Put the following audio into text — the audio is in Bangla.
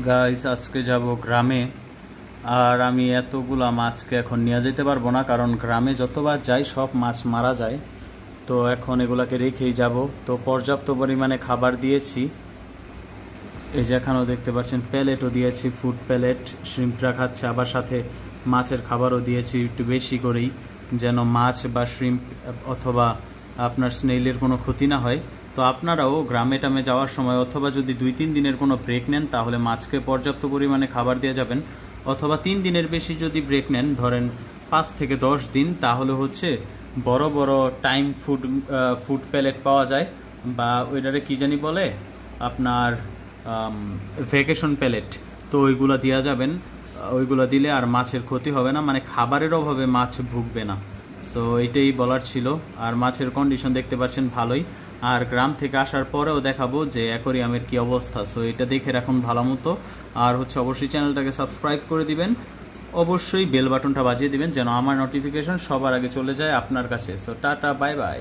গাইস আজকে যাব গ্রামে। আর আমি এতগুলা মাছকে এখন নিয়ে যেতে পারবো না, কারণ গ্রামে যতবার যাই সব মাছ মারা যায়। তো এখন এগুলাকে রেখেই যাব। তো পর্যাপ্ত পরিমাণে খাবার দিয়েছি, এই যে এখানেও দেখতে পাচ্ছেন প্যালেটও দিয়েছি, ফুড প্যালেট। শ্রিম্পরা খাচ্ছে, আবার সাথে মাছের খাবারও দিয়েছি একটু বেশি করেই, যেন মাছ বা শ্রিম্প অথবা আপনার স্নেইলের কোনো ক্ষতি না হয়। তো আপনারাও গ্রামে টামে যাওয়ার সময় অথবা যদি 2-3 দিনের কোনো ব্রেক নেন তাহলে মাছকে পর্যাপ্ত পরিমাণে খাবার দিয়ে যাবেন, অথবা 3 দিনের বেশি যদি ব্রেক নেন, ধরেন 5 থেকে 10 দিন, তাহলে হচ্ছে বড় বড় টাইম ফুড প্যালেট পাওয়া যায়, বা ওইটারে কী জানি বলে আপনার ভ্যাকেশন প্যালেট। তো ওইগুলো দেওয়া যাবেন, ওইগুলো দিলে আর মাছের ক্ষতি হবে না, মানে খাবারের অভাবে মাছ ভুগবে না। সো এটাই বলার ছিল। আর মাছের কন্ডিশন দেখতে পাচ্ছেন ভালোই। আর গ্রাম থেকে আসার পরেও দেখাবো যে অ্যাকোরিয়ামের কি অবস্থা। সো এটা দেখে রাখুন ভালো মতো। আর হচ্ছে অবশ্যই চ্যানেলটাকে সাবস্ক্রাইব করে দিবেন, অবশ্যই বেল বাটনটা বাজিয়ে দিবেন যেন আমার নোটিফিকেশন সবার আগে চলে যায় আপনার কাছে। So tata, bye bye.